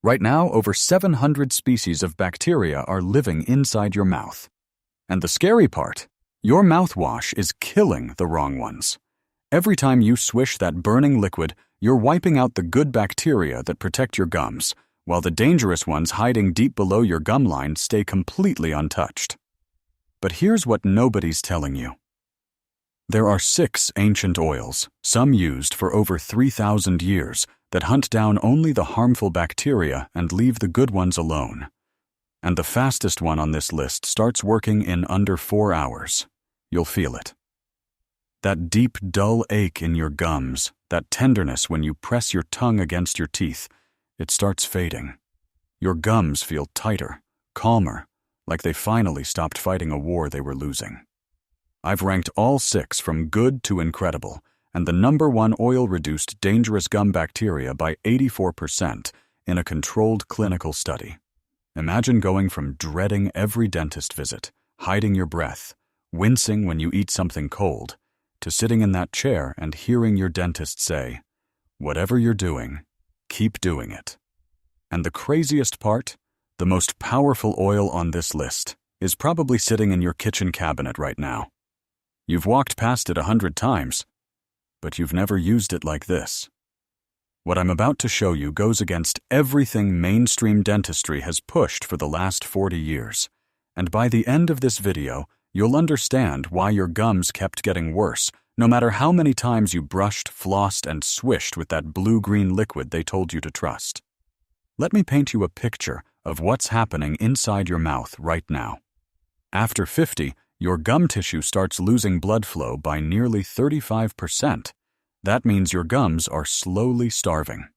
Right now, over 700 species of bacteria are living inside your mouth. And the scary part, your mouthwash is killing the wrong ones. Every time you swish that burning liquid, you're wiping out the good bacteria that protect your gums, while the dangerous ones hiding deep below your gum line stay completely untouched. But here's what nobody's telling you. There are 6 ancient oils, some used for over 3,000 years, that hunt down only the harmful bacteria and leave the good ones alone. And the fastest one on this list starts working in under 4 hours. You'll feel it. That deep, dull ache in your gums, that tenderness when you press your tongue against your teeth, it starts fading. Your gums feel tighter, calmer, like they finally stopped fighting a war they were losing. I've ranked all 6 from good to incredible, and the #1 oil reduced dangerous gum bacteria by 84% in a controlled clinical study. Imagine going from dreading every dentist visit, hiding your breath, wincing when you eat something cold, to sitting in that chair and hearing your dentist say, "Whatever you're doing, keep doing it." And the craziest part, the most powerful oil on this list, is probably sitting in your kitchen cabinet right now. You've walked past it 100 times, but you've never used it like this. What I'm about to show you goes against everything mainstream dentistry has pushed for the last 40 years. And by the end of this video, you'll understand why your gums kept getting worse, no matter how many times you brushed, flossed, and swished with that blue-green liquid they told you to trust. Let me paint you a picture of what's happening inside your mouth right now. After 50, your gum tissue starts losing blood flow by nearly 35%. That means your gums are slowly starving.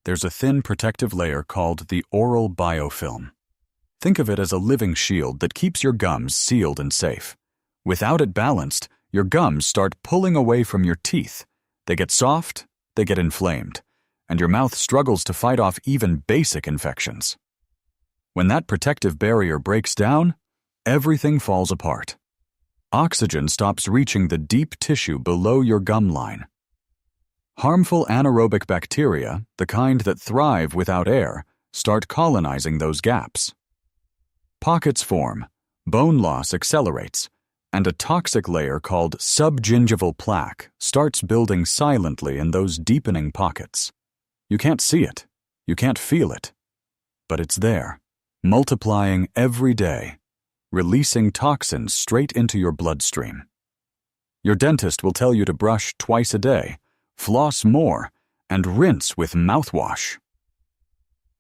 There's a thin protective layer called the oral biofilm. Think of it as a living shield that keeps your gums sealed and safe. Without it balanced, your gums start pulling away from your teeth. They get soft, they get inflamed, and your mouth struggles to fight off even basic infections. When that protective barrier breaks down, everything falls apart. Oxygen stops reaching the deep tissue below your gum line. Harmful anaerobic bacteria, the kind that thrive without air, start colonizing those gaps. Pockets form, bone loss accelerates, and a toxic layer called subgingival plaque starts building silently in those deepening pockets. You can't see it, you can't feel it, but it's there, multiplying every day, releasing toxins straight into your bloodstream. Your dentist will tell you to brush twice a day, floss more, and rinse with mouthwash.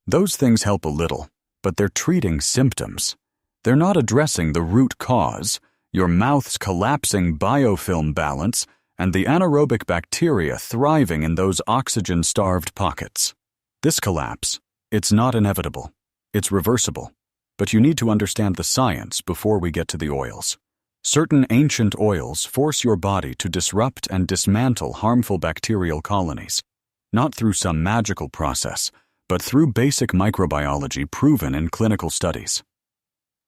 Those things help a little, but they're treating symptoms. They're not addressing the root cause, your mouth's collapsing biofilm balance, and the anaerobic bacteria thriving in those oxygen-starved pockets. This collapse, it's not inevitable. It's reversible. But you need to understand the science before we get to the oils. Certain ancient oils force your body to disrupt and dismantle harmful bacterial colonies, not through some magical process, but through basic microbiology proven in clinical studies.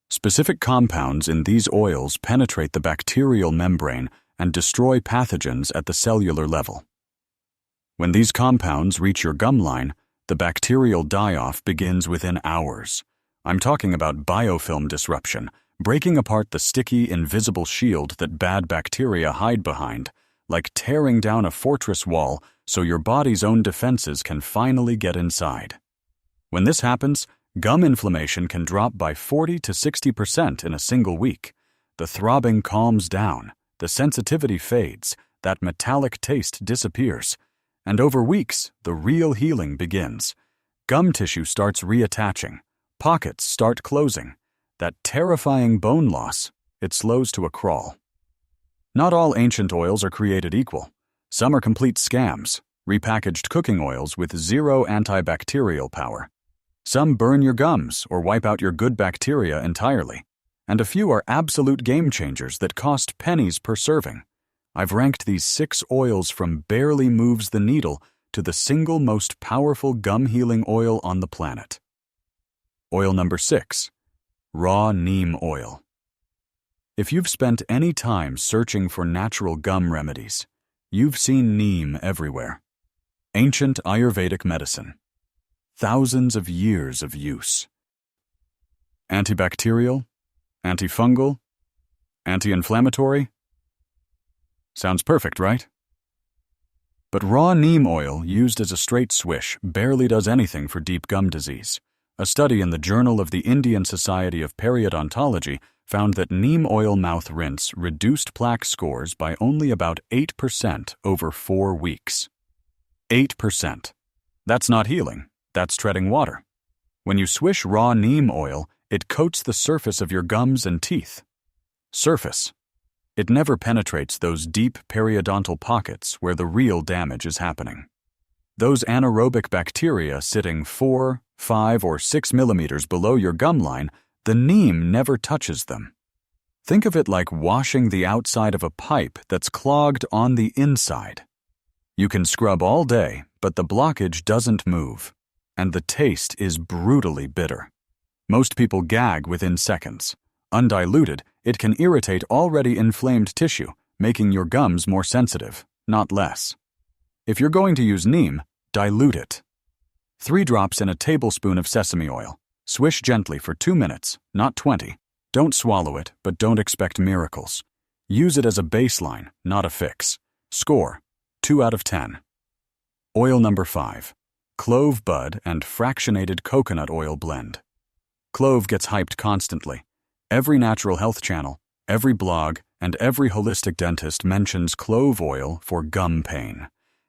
Specific compounds in these oils penetrate the bacterial membrane and destroy pathogens at the cellular level. When these compounds reach your gum line, the bacterial die-off begins within hours. I'm talking about biofilm disruption, breaking apart the sticky, invisible shield that bad bacteria hide behind, like tearing down a fortress wall so your body's own defenses can finally get inside. When this happens, gum inflammation can drop by 40 to 60% in a single week. The throbbing calms down, the sensitivity fades, that metallic taste disappears, and over weeks, the real healing begins. Gum tissue starts reattaching. Pockets start closing. That terrifying bone loss, it slows to a crawl. Not all ancient oils are created equal. Some are complete scams, repackaged cooking oils with zero antibacterial power. Some burn your gums or wipe out your good bacteria entirely. And a few are absolute game changers that cost pennies per serving. I've ranked these 6 oils from barely moves the needle to the single most powerful gum-healing oil on the planet. Oil number 6, raw neem oil. If you've spent any time searching for natural gum remedies, you've seen neem everywhere. Ancient Ayurvedic medicine. thousands of years of use. Antibacterial, antifungal, anti-inflammatory. Sounds perfect, right? But raw neem oil used as a straight swish barely does anything for deep gum disease. A study in the Journal of the Indian Society of Periodontology found that neem oil mouth rinse reduced plaque scores by only about 8% over 4 weeks. 8%. That's not healing, that's treading water. When you swish raw neem oil, it coats the surface of your gums and teeth. Surface. It never penetrates those deep periodontal pockets where the real damage is happening. Those anaerobic bacteria sitting 4, 5, or 6 millimeters below your gum line, the neem never touches them. Think of it like washing the outside of a pipe that's clogged on the inside. You can scrub all day, but the blockage doesn't move, and the taste is brutally bitter. Most people gag within seconds. Undiluted, it can irritate already inflamed tissue, making your gums more sensitive, not less. If you're going to use neem, dilute it. 3 drops in a tablespoon of sesame oil. Swish gently for 2 minutes, not 20. Don't swallow it, but don't expect miracles. Use it as a baseline, not a fix. Score, 2 out of 10. Oil number 5. Clove bud and fractionated coconut oil blend. Clove gets hyped constantly. Every natural health channel, every blog, and every holistic dentist mentions clove oil for gum pain.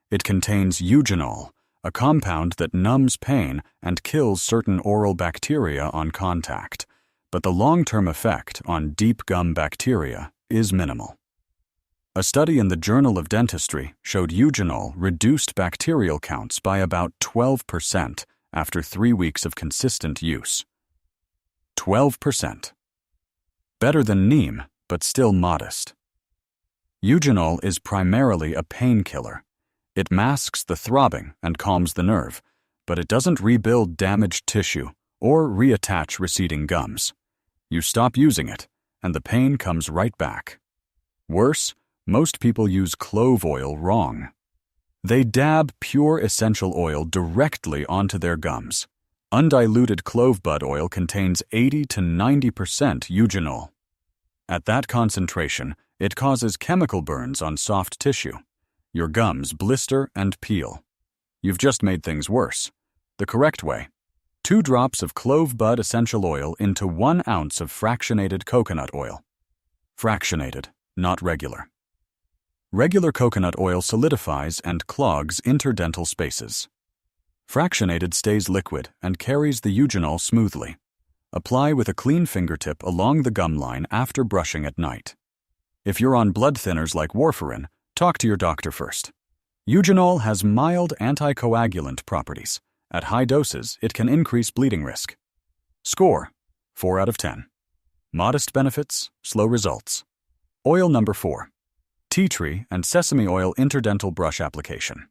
It contains eugenol, a compound that numbs pain and kills certain oral bacteria on contact, but the long-term effect on deep gum bacteria is minimal. A study in the Journal of Dentistry showed eugenol reduced bacterial counts by about 12% after 3 weeks of consistent use. 12%. Better than neem, but still modest. Eugenol is primarily a painkiller. It masks the throbbing and calms the nerve, but it doesn't rebuild damaged tissue or reattach receding gums. You stop using it, and the pain comes right back. Worse, most people use clove oil wrong. They dab pure essential oil directly onto their gums. Undiluted clove bud oil contains 80 to 90% eugenol. At that concentration, it causes chemical burns on soft tissue. Your gums blister and peel. You've just made things worse. The correct way: 2 drops of clove bud essential oil into 1 ounce of fractionated coconut oil. Fractionated, not regular. Regular coconut oil solidifies and clogs interdental spaces. Fractionated stays liquid and carries the eugenol smoothly. Apply with a clean fingertip along the gum line after brushing at night. If you're on blood thinners like warfarin, talk to your doctor first. Eugenol has mild anticoagulant properties. At high doses, it can increase bleeding risk. Score, 4 out of 10. Modest benefits, slow results. Oil number 4. Tea tree and sesame oil interdental brush application.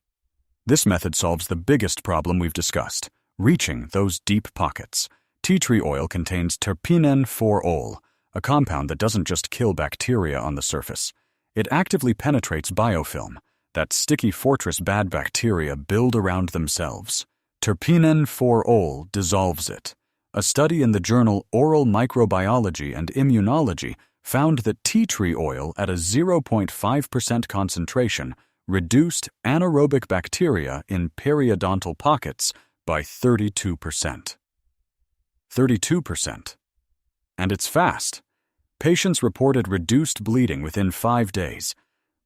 This method solves the biggest problem we've discussed, reaching those deep pockets. Tea tree oil contains terpenen-4-ol, a compound that doesn't just kill bacteria on the surface. It actively penetrates biofilm, that sticky fortress bad bacteria build around themselves. Terpenen-4-ol dissolves it. A study in the journal Oral Microbiology and Immunology found that tea tree oil at a 0.5% concentration reduced anaerobic bacteria in periodontal pockets by 32%. 32%. And it's fast. Patients reported reduced bleeding within 5 days.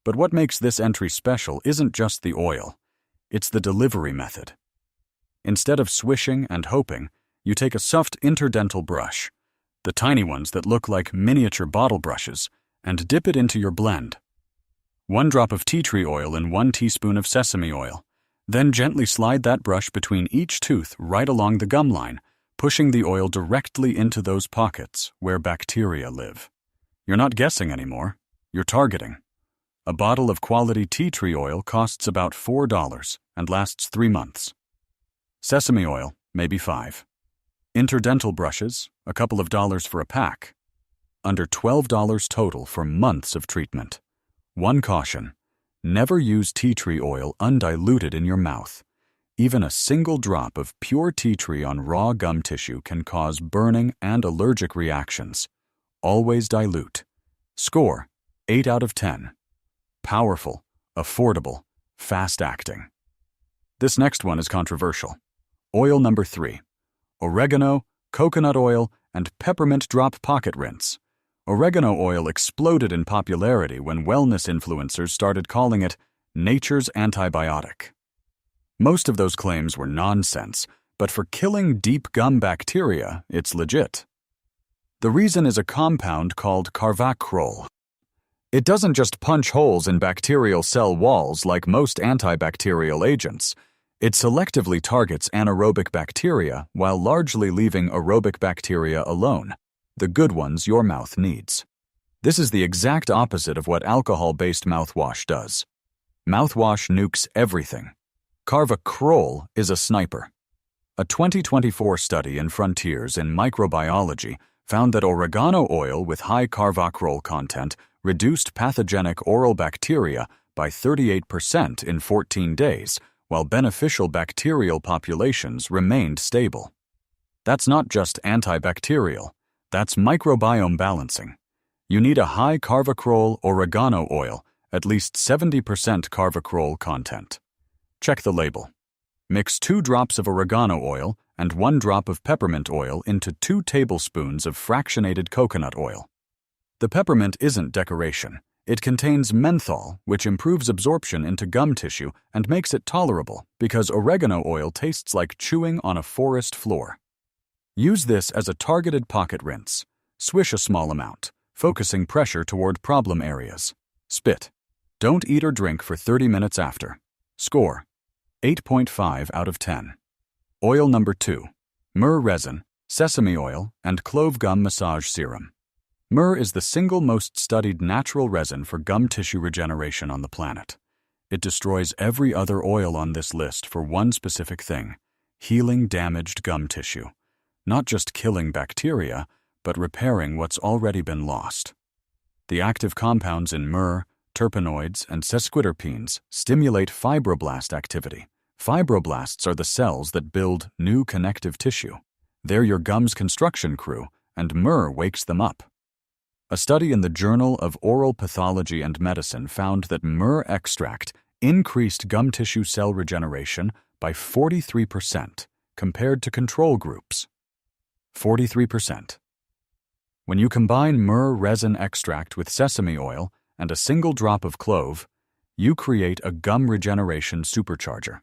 But what makes this entry special isn't just the oil. It's the delivery method. Instead of swishing and hoping, you take a soft interdental brush, the tiny ones that look like miniature bottle brushes, and dip it into your blend. 1 drop of tea tree oil in 1 teaspoon of sesame oil. Then gently slide that brush between each tooth right along the gum line, pushing the oil directly into those pockets where bacteria live. You're not guessing anymore, you're targeting. A bottle of quality tea tree oil costs about $4 and lasts 3 months. Sesame oil, maybe 5. Interdental brushes, a couple of dollars for a pack. Under $12 total for months of treatment. One caution: never use tea tree oil undiluted in your mouth. Even a single drop of pure tea tree on raw gum tissue can cause burning and allergic reactions. Always dilute. Score: 8 out of 10. Powerful, affordable, fast-acting. This next one is controversial. Oil number 3. Oregano, coconut oil, and peppermint drop pocket rinse. Oregano oil exploded in popularity when wellness influencers started calling it nature's antibiotic. Most of those claims were nonsense, but for killing deep gum bacteria, it's legit. The reason is a compound called carvacrol. It doesn't just punch holes in bacterial cell walls like most antibacterial agents. It selectively targets anaerobic bacteria while largely leaving aerobic bacteria alone, the good ones your mouth needs. This is the exact opposite of what alcohol-based mouthwash does. Mouthwash nukes everything. Carvacrol is a sniper. A 2024 study in Frontiers in Microbiology found that oregano oil with high carvacrol content reduced pathogenic oral bacteria by 38% in 14 days, while beneficial bacterial populations remained stable. That's not just antibacterial, that's microbiome balancing. You need a high carvacrol oregano oil, at least 70% carvacrol content. Check the label. Mix 2 drops of oregano oil and 1 drop of peppermint oil into 2 tablespoons of fractionated coconut oil. The peppermint isn't decoration. It contains menthol, which improves absorption into gum tissue and makes it tolerable because oregano oil tastes like chewing on a forest floor. Use this as a targeted pocket rinse. Swish a small amount, focusing pressure toward problem areas. Spit. Don't eat or drink for 30 minutes after. Score: 8.5 out of 10. Oil number 2. Myrrh resin, sesame oil, and clove gum massage serum. Myrrh is the single most studied natural resin for gum tissue regeneration on the planet. It destroys every other oil on this list for one specific thing: healing damaged gum tissue. Not just killing bacteria, but repairing what's already been lost. The active compounds in myrrh, terpenoids, and sesquiterpenes stimulate fibroblast activity. Fibroblasts are the cells that build new connective tissue. They're your gum's construction crew, and myrrh wakes them up. A study in the Journal of Oral Pathology and Medicine found that myrrh extract increased gum tissue cell regeneration by 43% compared to control groups. 43%. When you combine myrrh resin extract with sesame oil and a single drop of clove, you create a gum regeneration supercharger.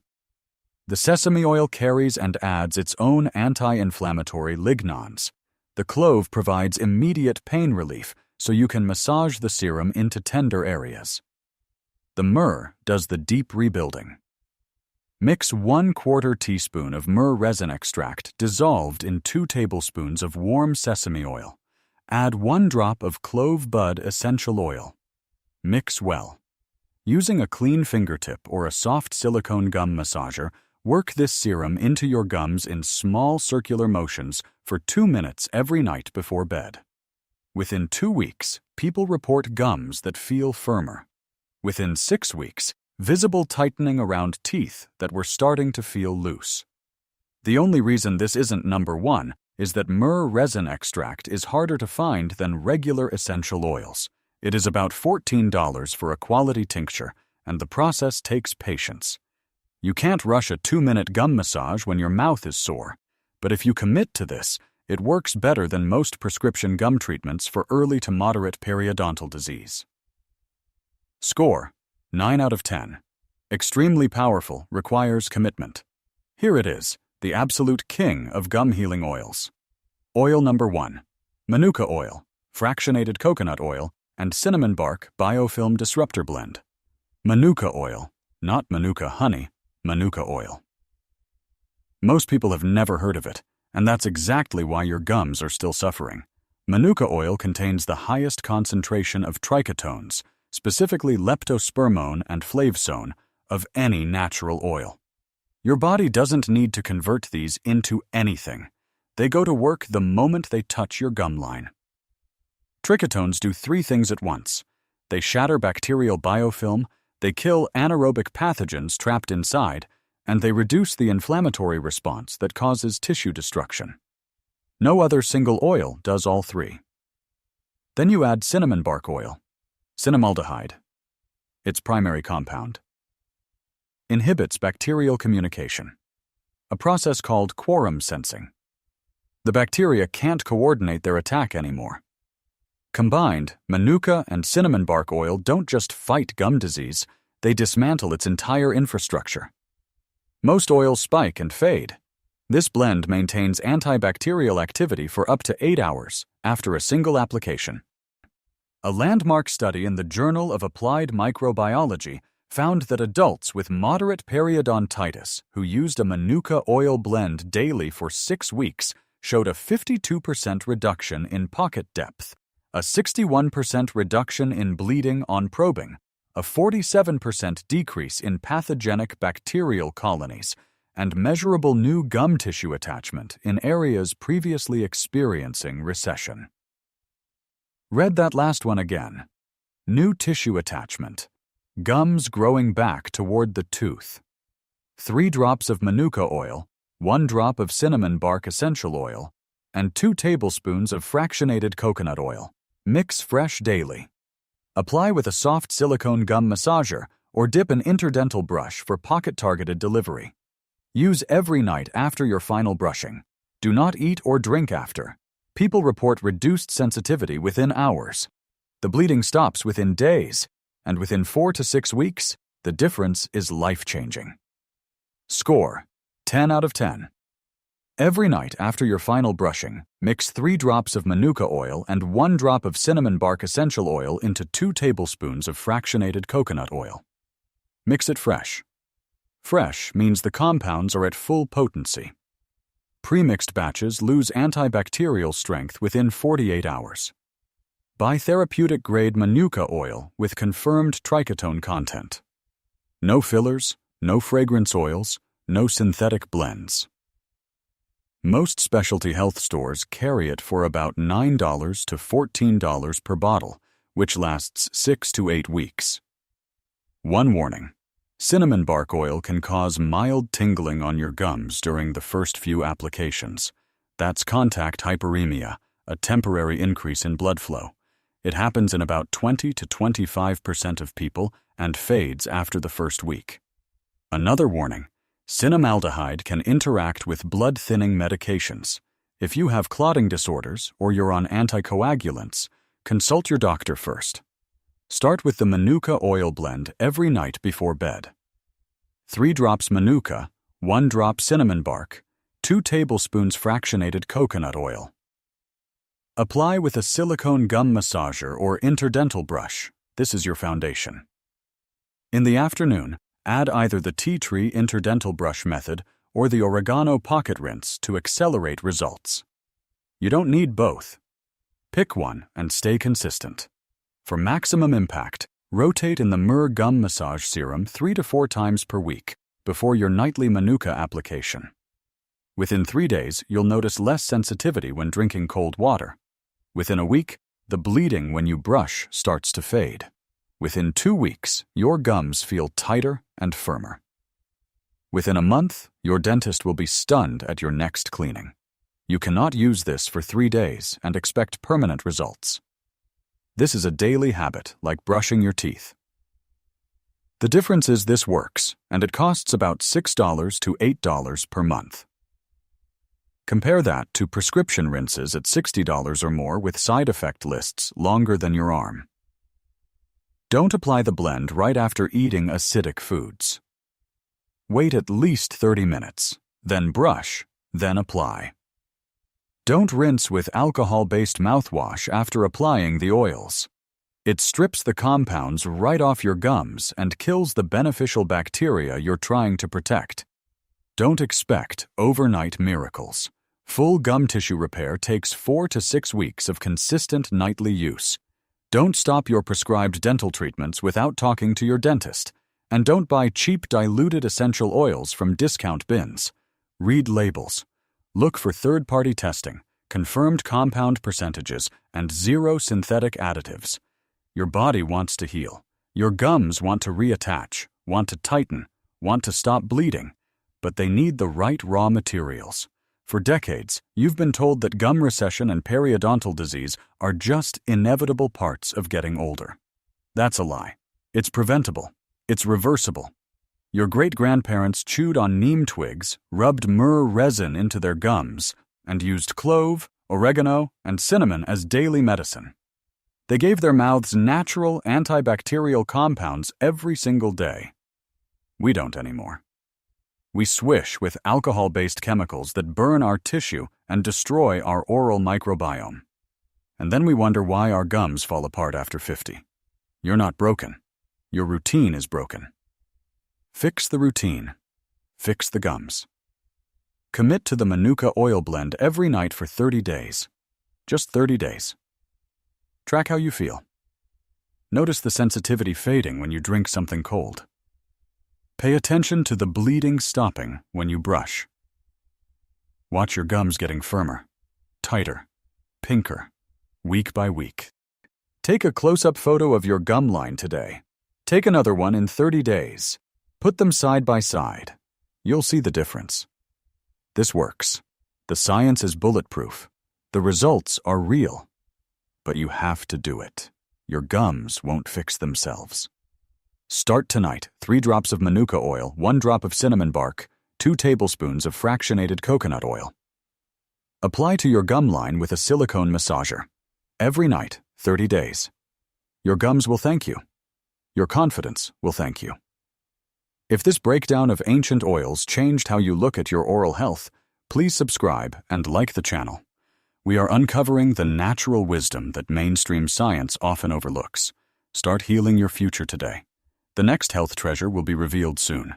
The sesame oil carries and adds its own anti-inflammatory lignans. The clove provides immediate pain relief, so you can massage the serum into tender areas. The myrrh does the deep rebuilding. Mix 1/4 teaspoon of myrrh resin extract dissolved in 2 tablespoons of warm sesame oil. Add 1 drop of clove bud essential oil. Mix well. Using a clean fingertip or a soft silicone gum massager, work this serum into your gums in small circular motions for 2 minutes every night before bed. Within 2 weeks, people report gums that feel firmer. Within 6 weeks, visible tightening around teeth that were starting to feel loose. The only reason this isn't number 1 is that myrrh resin extract is harder to find than regular essential oils. It is about $14 for a quality tincture, and the process takes patience. You can't rush a 2-minute gum massage when your mouth is sore, but if you commit to this, it works better than most prescription gum treatments for early to moderate periodontal disease. Score: 9 out of 10. Extremely powerful, requires commitment. Here it is, the absolute king of gum healing oils. Oil number 1. Manuka oil, fractionated coconut oil, and cinnamon bark biofilm disruptor blend. Manuka oil, not Manuka honey, Manuka oil. Most people have never heard of it, and that's exactly why your gums are still suffering. Manuka oil contains the highest concentration of trichotones, specifically leptospermone and flavsone, of any natural oil. Your body doesn't need to convert these into anything. They go to work the moment they touch your gum line. Trichotones do 3 things at once. They shatter bacterial biofilm, they kill anaerobic pathogens trapped inside, and they reduce the inflammatory response that causes tissue destruction. No other single oil does all three. Then you add cinnamon bark oil, cinnamaldehyde. Its primary compound inhibits bacterial communication, a process called quorum sensing. The bacteria can't coordinate their attack anymore. Combined, manuka and cinnamon bark oil don't just fight gum disease, they dismantle its entire infrastructure. Most oils spike and fade. This blend maintains antibacterial activity for up to 8 hours after a single application. A landmark study in the Journal of Applied Microbiology found that adults with moderate periodontitis who used a manuka oil blend daily for 6 weeks showed a 52% reduction in pocket depth, a 61% reduction in bleeding on probing, a 47% decrease in pathogenic bacterial colonies, and measurable new gum tissue attachment in areas previously experiencing recession. Read that last one again. New tissue attachment. Gums growing back toward the tooth. 3 drops of manuka oil, 1 drop of cinnamon bark essential oil, and 2 tablespoons of fractionated coconut oil. Mix fresh daily. Apply with a soft silicone gum massager or dip an interdental brush for pocket-targeted delivery. Use every night after your final brushing. Do not eat or drink after. People report reduced sensitivity within hours. The bleeding stops within days, and within 4 to 6 weeks, the difference is life-changing. Score: 10 out of 10. Every night after your final brushing, mix 3 drops of manuka oil and 1 drop of cinnamon bark essential oil into 2 tablespoons of fractionated coconut oil. Mix it fresh. Fresh means the compounds are at full potency. Pre-mixed batches lose antibacterial strength within 48 hours. Buy therapeutic-grade manuka oil with confirmed trichotone content. No fillers, no fragrance oils, no synthetic blends. Most specialty health stores carry it for about $9 to $14 per bottle, which lasts 6 to 8 weeks. One warning: cinnamon bark oil can cause mild tingling on your gums during the first few applications. That's contact hyperemia, a temporary increase in blood flow. It happens in about 20 to 25% of people and fades after the first week. Another warning: cinnamaldehyde can interact with blood-thinning medications. If you have clotting disorders or you're on anticoagulants, consult your doctor first. Start with the manuka oil blend every night before bed. 3 drops manuka, 1 drop cinnamon bark, 2 tablespoons fractionated coconut oil. Apply with a silicone gum massager or interdental brush. This is your foundation. In the afternoon, add either the tea tree interdental brush method or the oregano pocket rinse to accelerate results. You don't need both. Pick one and stay consistent. For maximum impact, rotate in the myrrh gum massage serum 3 to 4 times per week before your nightly manuka application. Within 3 days, you'll notice less sensitivity when drinking cold water. Within a week, the bleeding when you brush starts to fade. Within 2 weeks, your gums feel tighter and firmer. Within a month, your dentist will be stunned at your next cleaning. You cannot use this for 3 days and expect permanent results. This is a daily habit, like brushing your teeth. The difference is this works, and it costs about $6 to $8 per month. Compare that to prescription rinses at $60 or more with side effect lists longer than your arm. Don't apply the blend right after eating acidic foods. Wait at least 30 minutes, then brush, then apply. Don't rinse with alcohol-based mouthwash after applying the oils. It strips the compounds right off your gums and kills the beneficial bacteria you're trying to protect. Don't expect overnight miracles. Full gum tissue repair takes 4 to 6 weeks of consistent nightly use. Don't stop your prescribed dental treatments without talking to your dentist. And don't buy cheap diluted essential oils from discount bins. Read labels. Look for third-party testing, confirmed compound percentages, and 0 synthetic additives. Your body wants to heal. Your gums want to reattach, want to tighten, want to stop bleeding. but they need the right raw materials. For decades, you've been told that gum recession and periodontal disease are just inevitable parts of getting older. That's a lie. It's preventable. It's reversible. Your great-grandparents chewed on neem twigs, rubbed myrrh resin into their gums, and used clove, oregano, and cinnamon as daily medicine. They gave their mouths natural antibacterial compounds every single day. We don't anymore. We swish with alcohol-based chemicals that burn our tissue and destroy our oral microbiome. And then we wonder why our gums fall apart after 50. You're not broken. Your routine is broken. Fix the routine. Fix the gums. Commit to the Manuka oil blend every night for 30 days. Just 30 days. Track how you feel. Notice the sensitivity fading when you drink something cold. Pay attention to the bleeding stopping when you brush. Watch your gums getting firmer, tighter, pinker, week by week. Take a close-up photo of your gum line today. Take another one in 30 days. Put them side by side. You'll see the difference. This works. The science is bulletproof. The results are real. But you have to do it. Your gums won't fix themselves. Start tonight. 3 drops of Manuka oil, 1 drop of cinnamon bark, 2 tablespoons of fractionated coconut oil. Apply to your gum line with a silicone massager. Every night, 30 days. Your gums will thank you. Your confidence will thank you. If this breakdown of ancient oils changed how you look at your oral health, please subscribe and like the channel. We are uncovering the natural wisdom that mainstream science often overlooks. Start healing your future today. The next health treasure will be revealed soon.